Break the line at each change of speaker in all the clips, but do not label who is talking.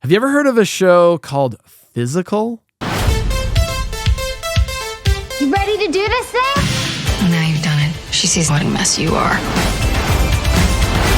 Have you ever heard of a show called Physical?
You ready to do this thing?
Now you've done it. She sees what a mess you are.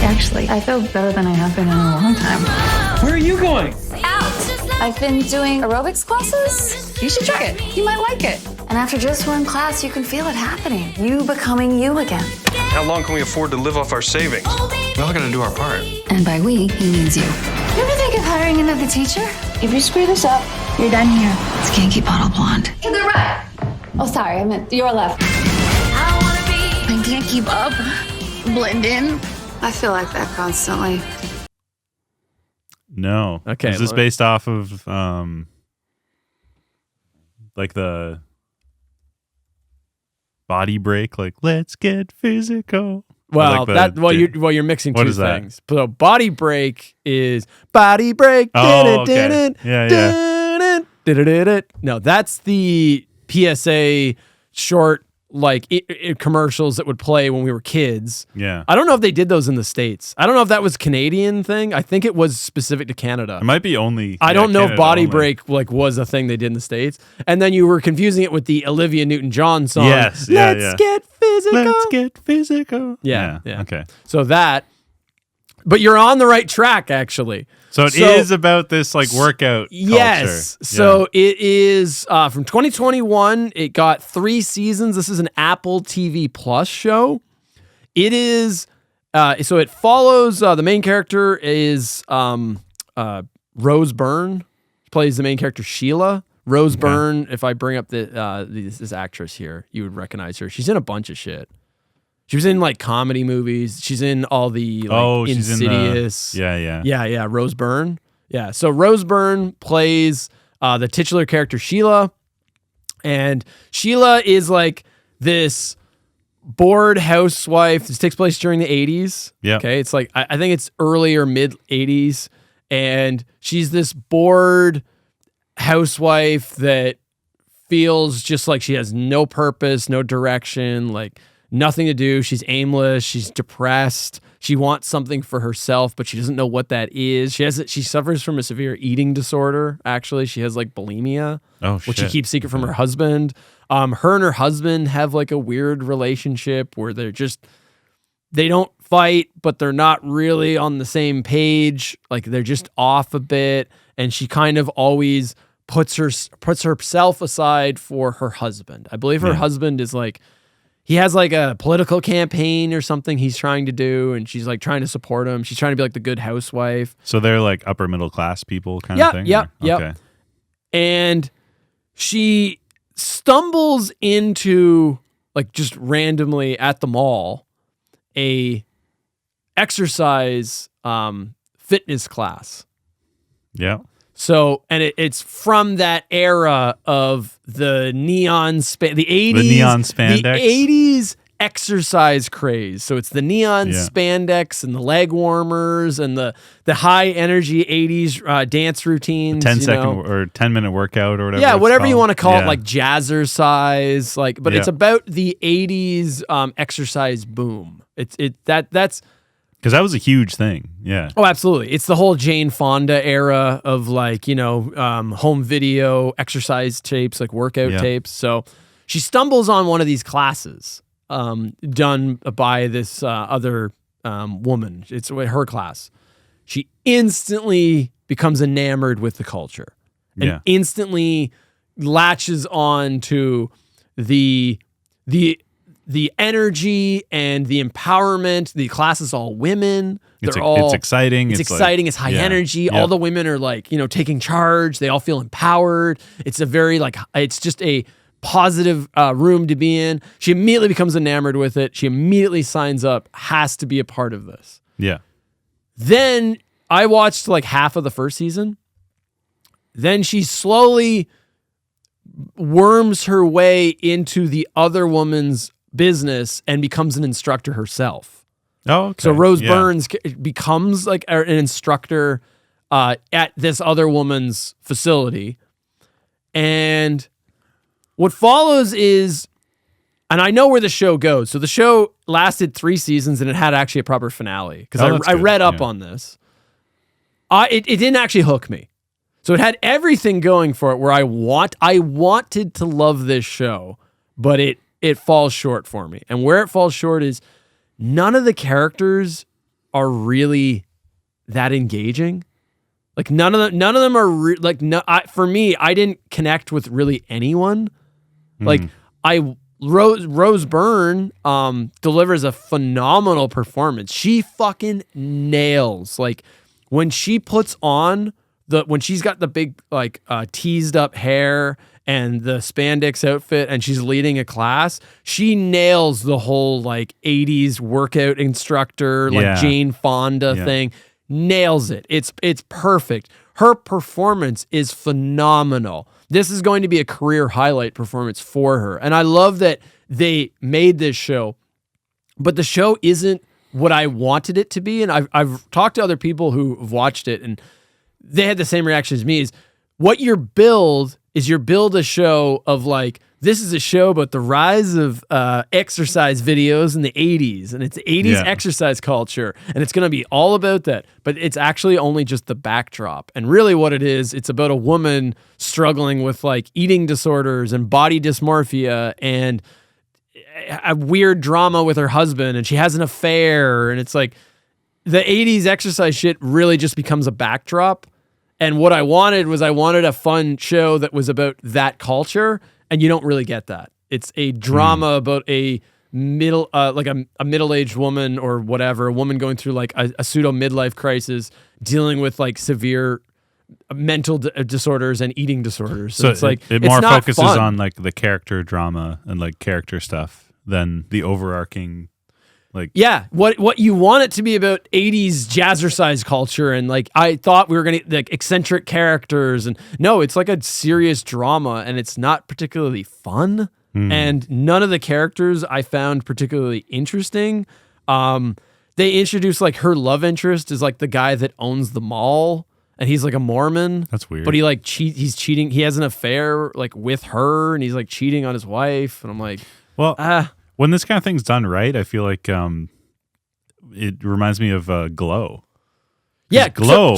Actually, I feel better than I have been in a long time.
Where are you going?
Out! I've been doing aerobics classes. You should try it. You might like it. And after just one class, you can feel it happening. You becoming you again.
How long can we afford to live off our savings? We all gotta do our part.
And by we, he means you.
You ever think of hiring another teacher? If you screw this up, you're done here.
It's Kinky Bottle Blonde.
To the right. Oh, sorry, I meant your left.
I can't keep up. Blend in.
I feel like that constantly.
No.
Okay.
Is this based off of like the Body Break? Like, let's get physical.
Well,
Like
you're mixing
what
two
is that?
things. So Body Break is Body Break.
Oh, okay. Yeah.
No, that's the PSA short like commercials that would play when we were kids.
Yeah.
I don't know if they did those in the States. I don't know if that was a Canadian thing. I think it was specific to Canada.
It might be only.
I don't know
Canada
if Body
only.
Break like was a thing they did in the States. And then you were confusing it with the Olivia Newton-John song.
Yes. Yeah,
Let's get physical.
Let's get physical.
Yeah.
Okay.
So that, but you're on the right track actually.
So it is about this like workout
Yes.
culture.
So it is from 2021. It got 3 seasons. This is an Apple TV Plus show. It is so it follows the main character is Rose Byrne. She plays the main character Sheila. Rose Byrne. If I bring up this actress here, you would recognize her. She's in a bunch of shit. She was in like comedy movies. She's in all the like,
she's
Insidious.
in
Yeah. Rose Byrne. Yeah. So Rose Byrne plays the titular character Sheila, and Sheila is like this bored housewife. This takes place during the 80s.
Yeah.
Okay. It's like I think it's early or mid 80s, and she's this bored housewife that feels just like she has no purpose, no direction, like nothing to do. She's aimless. She's depressed. She wants something for herself, but she doesn't know what that is. She suffers from a severe eating disorder. Actually, she has like bulimia, which she keeps secret from her husband. Her and her husband have like a weird relationship where they don't fight, but they're not really on the same page. Like they're just off a bit, and she kind of always puts herself aside for her husband. I believe her husband is like. He has like a political campaign or something he's trying to do, and she's like trying to support him. She's trying to be like the good housewife.
So they're like upper middle class people kind of thing?
Yep.
Okay.
And she stumbles into like just randomly at the mall a exercise fitness class.
Yeah.
So, and it's from that era of the neon the 80s.
The neon spandex.
The 80s exercise craze. So it's the neon spandex and the leg warmers and the high energy 80s dance routines.
10-second or 10-minute workout or whatever.
Yeah, whatever you want to call it,
Yeah.
like jazzercise. Like, but it's about the 80s exercise boom. That's
because that was a huge thing. Yeah.
Oh, absolutely. It's the whole Jane Fonda era of like, home video exercise tapes, like workout tapes. So she stumbles on one of these classes done by this other woman. It's her class. She instantly becomes enamored with the culture and instantly latches on to the energy and the empowerment. The class is all women.
It's exciting.
It's exciting. It's high energy. All the women are like, taking charge. They all feel empowered. It's a very it's just a positive room to be in. She immediately becomes enamored with it. She immediately signs up, has to be a part of this.
Yeah.
Then I watched like half of the first season. Then she slowly worms her way into the other woman's business and becomes an instructor herself.
Oh, okay.
So Rose Byrne becomes like an instructor at this other woman's facility. And what follows is, and I know where the show goes. So the show lasted 3 seasons and it had actually a proper finale because I read up on this. It didn't actually hook me. So it had everything going for it where I wanted to love this show, but it falls short for me. And where it falls short is none of the characters are really that engaging. Like none of them are for me, I didn't connect with really anyone. Like Rose Byrne delivers a phenomenal performance. She fucking nails. Like when she puts on when she's got the big teased up hair and the spandex outfit and she's leading a class, she nails the whole like 80s workout instructor, like Jane Fonda thing. Nails it. It's perfect. Her performance is phenomenal. This is going to be a career highlight performance for her. And I love that they made this show, but the show isn't what I wanted it to be. And I've talked to other people who've watched it and they had the same reaction as me. Is what you build a show of like, this is a show about the rise of exercise videos in the 80s, and it's 80s exercise culture, and it's going to be all about that. But it's actually only just the backdrop. And really what it is, it's about a woman struggling with like eating disorders and body dysmorphia and a weird drama with her husband, and she has an affair, and it's like the 80s exercise shit really just becomes a backdrop. And what I wanted a fun show that was about that culture, and you don't really get that. It's a drama about a middle-aged woman or whatever, a woman going through like a pseudo midlife crisis, dealing with like severe mental disorders and eating disorders.
So
it's like
it more focuses on like the character drama and like character stuff than the overarching. Like, yeah,
what you want it to be about 80s jazzercise culture, and like I thought we were gonna like eccentric characters, and no, it's like a serious drama, and it's not particularly fun, and none of the characters I found particularly interesting. They introduced like her love interest is like the guy that owns the mall, and he's like a Mormon.
That's weird.
But he's cheating. He has an affair like with her, and he's like cheating on his wife, and I'm like,
well. When this kind of thing's done right, I feel like it reminds me of Glow.
Yeah,
Glow.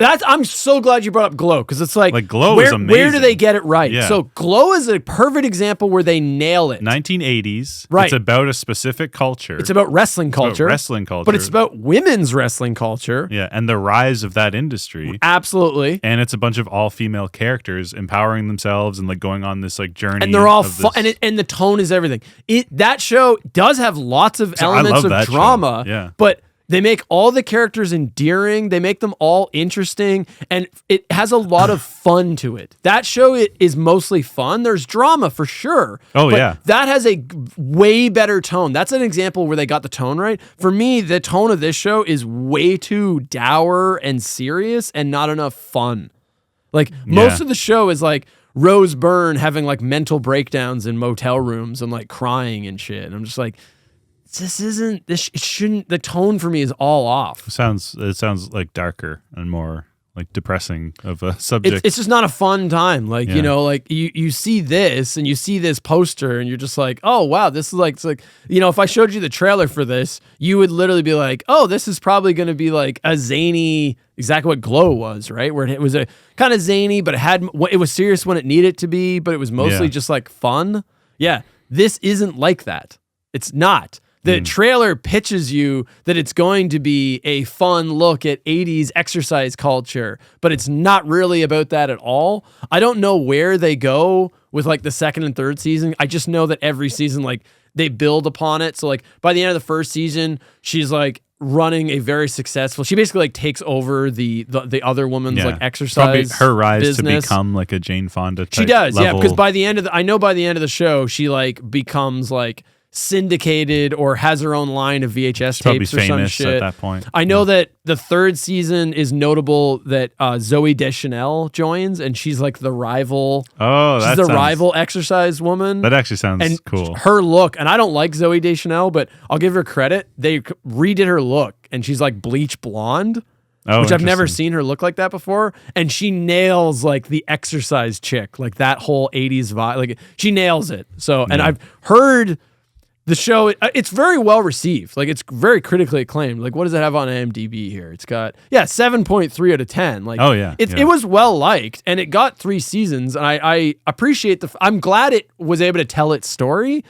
I'm so glad you brought up Glow, because it's like
Glow is amazing.
Where do they get it right?
Yeah.
So Glow is a perfect example where they nail it.
1980s.
Right.
It's about a specific culture.
It's about wrestling culture. But it's about women's wrestling culture.
Yeah, and the rise of that industry.
Absolutely.
And it's a bunch of all-female characters empowering themselves and like going on this like journey.
And they're all fun, and the tone is everything. That show does have lots of elements of drama.
Yeah.
But they make all the characters endearing. They make them all interesting, and it has a lot of fun to it. That show is mostly fun. There's drama for sure.
Oh,
but
yeah.
That has a way better tone. That's an example where they got the tone right. For me, the tone of this show is way too dour and serious and not enough fun. Like most of the show is like Rose Byrne having like mental breakdowns in motel rooms and like crying and shit. And I'm just like, the tone for me is all off.
It sounds like darker and more like depressing of a subject.
It's just not a fun time. Like, you know, like you see this and you see this poster and you're just like, oh wow, this is like, it's like, you know, if I showed you the trailer for this, you would literally be like, oh, this is probably going to be like a zany, exactly what Glow was, right? Where it was a kind of zany, but it was serious when it needed to be, but it was mostly just like fun. Yeah. This isn't like that. It's not. The trailer pitches you that it's going to be a fun look at 80s exercise culture, but it's not really about that at all. I don't know where they go with like the second and third season. I just know that every season, like they build upon it. So like by the end of the first season, she's like running a very successful, she basically like takes over the other woman's like exercise
probably her rise
business.
To become like a Jane Fonda type
She does,
level.
because by the end of the show, she like becomes like syndicated or has her own line of VHS tapes or some shit.
At that point.
I know that the third season is notable that Zooey Deschanel joins, and she's like the rival.
Oh,
she's the rival exercise woman.
That actually sounds cool.
Her look, and I don't like Zooey Deschanel, but I'll give her credit. They redid her look, and she's like bleach blonde. Which I've never seen her look like that before. And she nails like the exercise chick, like that whole 80s vibe. Like she nails it. So, and I've heard The show, it's very well received. Like, it's very critically acclaimed. Like, what does it have on IMDb here? It's got 7.3 out of 10. Like,
Oh, yeah.
it was well liked, and it got 3 seasons. And I appreciate I'm glad it was able to tell its story.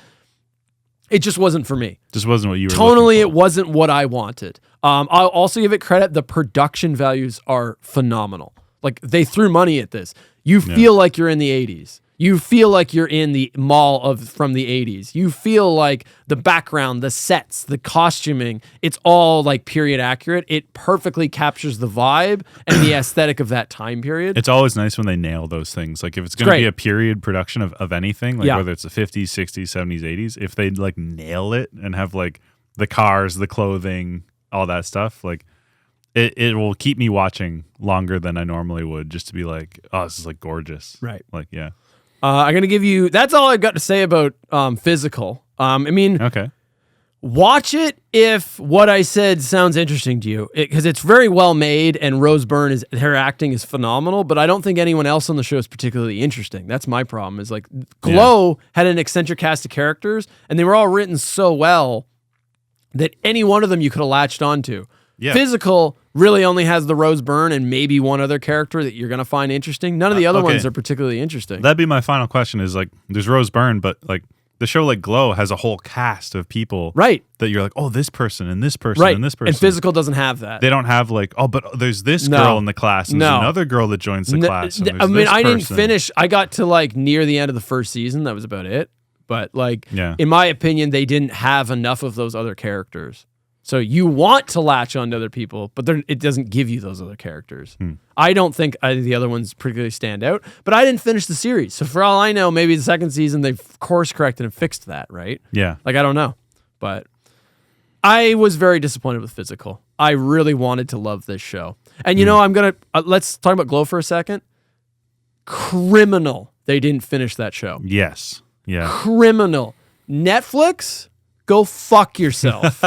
It just wasn't for me.
Just wasn't what you were
Tonally,
looking
it wasn't what I wanted. I'll also give it credit. The production values are phenomenal. Like, they threw money at this. You feel like you're in the 80s. You feel like you're in the mall from the 80s. You feel like the background, the sets, the costuming, it's all like period accurate. It perfectly captures the vibe and the aesthetic of that time period.
It's always nice when they nail those things. Like if it's going to be a period production of anything, like whether it's the 50s, 60s, 70s, 80s, if they like nail it and have like the cars, the clothing, all that stuff, like it will keep me watching longer than I normally would, just to be like, oh, this is like gorgeous.
Right.
Like, yeah.
I'm going to give you, that's all I've got to say about Physical. I mean,
Okay.
watch it if what I said sounds interesting to you, because it's very well made, and Rose Byrne, her acting is phenomenal, but I don't think anyone else on the show is particularly interesting. That's my problem, is like Glow had an eccentric cast of characters, and they were all written so well that any one of them you could have latched onto.
Yeah.
Physical really only has the Rose Byrne and maybe one other character that you're going to find interesting. None of the other ones are particularly interesting.
That'd be my final question is like, there's Rose Byrne, but like the show like Glow has a whole cast of people.
Right.
That you're like, oh, this person and this person
Right.
and this person.
And Physical doesn't have that.
They don't have like, oh, but there's this
No.
girl in the class and
No.
there's another girl that joins the class. And
I
there's
mean,
this
I didn't
person.
finish. I got to like near the end of the first season. That was about it. But like,
Yeah.
in my opinion, they didn't have enough of those other characters. So you want to latch on to other people, but it doesn't give you those other characters. I don't think the other ones particularly stand out, but I didn't finish the series. So for all I know, maybe the second season they've course corrected and fixed that, right?
Yeah.
Like, I don't know. But I was very disappointed with Physical. I really wanted to love this show. And you know, I'm going to, let's talk about Glow for a second. Criminal. They didn't finish that show.
Yes. Yeah.
Criminal. Netflix, go fuck yourself.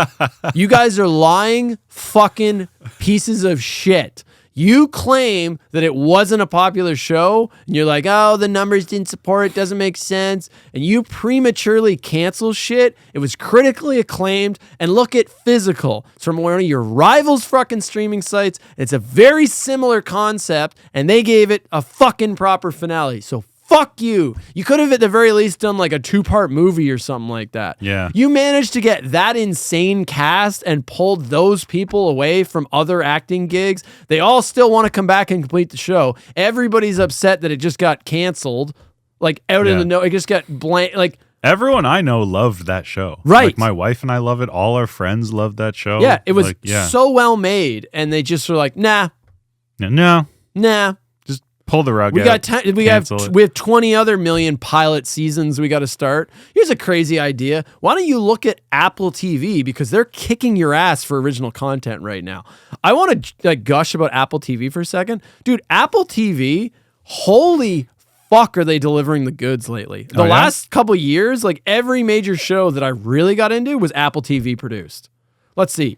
You guys are lying fucking pieces of shit. You claim that it wasn't a popular show, and you're like, oh, the numbers didn't support it, doesn't make sense, and you prematurely cancel shit. It was critically acclaimed, and look at Physical. It's from one of your rivals' fucking streaming sites. It's a very similar concept, and they gave it a fucking proper finale. So fuck you. You could have at the very least done like a 2-part movie or something like that.
Yeah.
You managed to get that insane cast and pulled those people away from other acting gigs. They all still want to come back and complete the show. Everybody's upset that it just got canceled. Like out of the no, it just got blank. Like
everyone I know loved that show.
Right.
Like my wife and I love it. All our friends loved that show.
yeah, it was
like, yeah.
so well made, and they just were like, nah.
Just pull the rug
We
out.
got we have 20 other million pilot seasons we got to start. Here's a crazy idea. Why don't you look at Apple TV, because they're kicking your ass for original content right now. I want to like gush about Apple TV for a second. Dude, Apple TV, holy fuck are they delivering the goods lately. The last couple years, like every major show that I really got into was Apple TV produced. Let's see.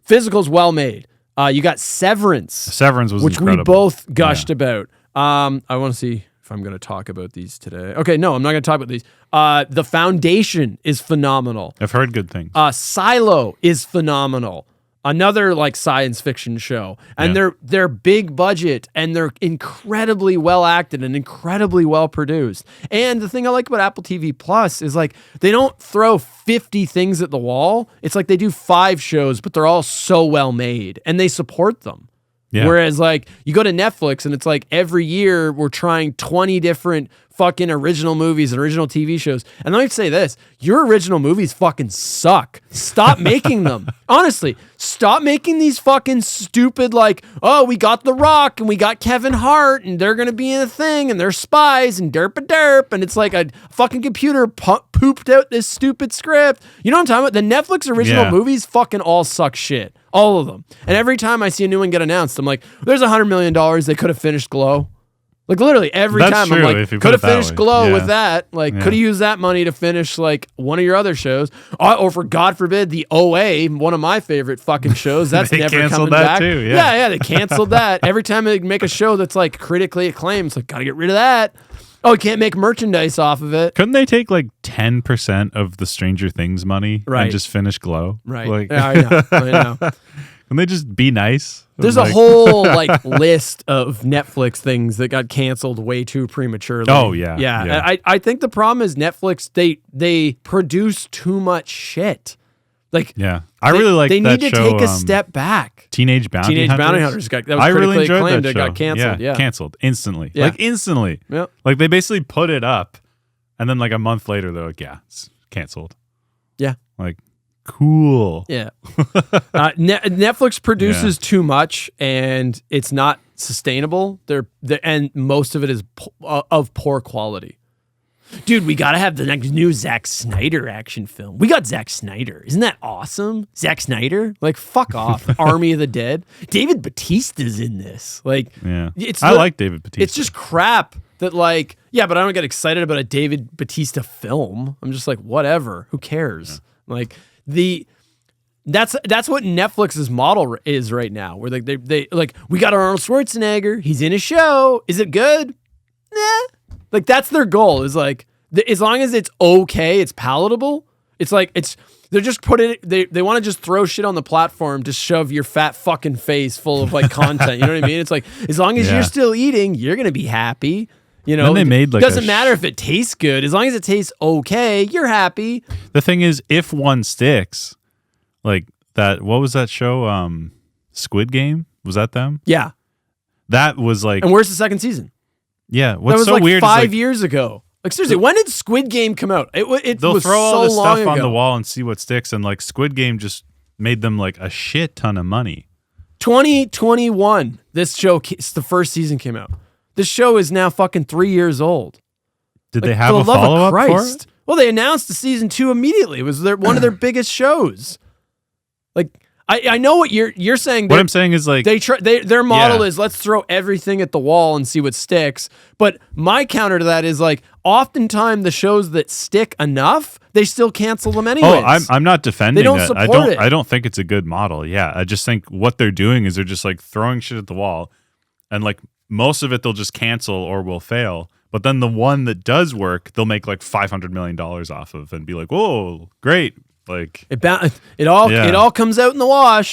Physical's well made. You got Severance.
Severance was
which
incredible.
we both gushed about. I want to see if I'm going to talk about these today. Okay, no, I'm not going to talk about these. The Foundation is phenomenal.
I've heard good things.
Silo is phenomenal. Another like science fiction show. And they're big budget, and they're incredibly well acted and incredibly well produced. And the thing I like about Apple TV Plus is like they don't throw 50 things at the wall. It's like they do 5 shows, but they're all so well made, and they support them.
Yeah.
Whereas like you go to Netflix and it's like every year we're trying 20 different fucking original movies and original TV shows. And let me say this, your original movies fucking suck. Stop making them. Honestly, stop making these fucking stupid like, oh, we got The Rock and we got Kevin Hart and they're going to be in a thing and they're spies and derp. And it's like a fucking computer pooped out this stupid script. You know what I'm talking about? The Netflix original movies fucking all suck shit. All of them. And every time I see a new one get announced, I'm like, there's $100 million. They could have finished Glow. Like literally every
That's
time
true,
I'm like,
if you
could
put
have
it that
finished
way.
Glow
Yeah.
with that. Like, could have used that money to finish like one of your other shows. Or for God forbid, the OA, one of my favorite fucking shows. That's
They
never
canceled
coming
that
back.
too, yeah.
They canceled that. Every time they make a show that's like critically acclaimed, it's like, gotta get rid of that. Oh, you can't make merchandise off of it.
Couldn't they take like 10% of the Stranger Things money and just finish Glow?
Right.
Like,
yeah, I know. I know.
Can they just be nice?
There's a whole like list of Netflix things that got canceled way too prematurely.
Oh yeah.
Yeah. I think the problem is Netflix, they produce too much shit. Like,
yeah, I really like
they
that
need to
show,
take a step back.
Teenage Bounty
Hunters that was
I really
critically
enjoyed
acclaimed.
that show.
It got canceled. Yeah.
Canceled instantly.
Yeah.
Like instantly.
Yep.
Like they basically put it up, and then like a month later they're like, yeah, it's canceled.
Yeah.
Like, cool.
Yeah. Netflix produces too much, and it's not sustainable. And most of it is of poor quality. Dude, we got to have the next new Zack Snyder action film. We got Zack Snyder. Isn't that awesome? Zack Snyder? Like, fuck off. Army of the Dead. David Bautista's in this. Like,
yeah. I like David Bautista.
It's just crap that, like, yeah, but I don't get excited about a David Bautista film. I'm just like, whatever. Who cares? Yeah. Like, that's what Netflix's model is right now. Where like they like, we got Arnold Schwarzenegger. He's in a show. Is it good? Nah. Like, that's their goal, is like, as long as it's okay, it's palatable. It's like, they're just they want to just throw shit on the platform to shove your fat fucking face full of like content. You know what I mean? It's like, as long as you're still eating, you're going to be happy. You know,
they made like
doesn't matter if it tastes good. As long as it tastes okay, you're happy.
The thing is, if one sticks, like that, what was that show? Squid Game? Was that them?
Yeah.
That was like,
and where's the second season?
Yeah, what's
that was
so
like
weird
5
is like,
years ago. Like, seriously, when did Squid Game come out?
They'll
was
throw all
so
this
long
stuff on
ago.
the wall and see what sticks, and like Squid Game just made them like a shit ton of money.
2021, this show, the first season came out. This show is now fucking 3 years old.
Did they have a follow-up for it?
Well, they announced the season 2 immediately. It was one of their biggest shows. Like, I know what you're saying.
What I'm saying is like
their model is, let's throw everything at the wall and see what sticks. But my counter to that is like, oftentimes the shows that stick enough, they still cancel them anyways.
Oh, I'm not defending
they don't
that.
Support it.
I don't think it's a good model. Yeah, I just think what they're doing is they're just like throwing shit at the wall, and like most of it they'll just cancel or will fail. But then the one that does work, they'll make like $500 million off of and be like, whoa, great. Like
it all comes out in the wash.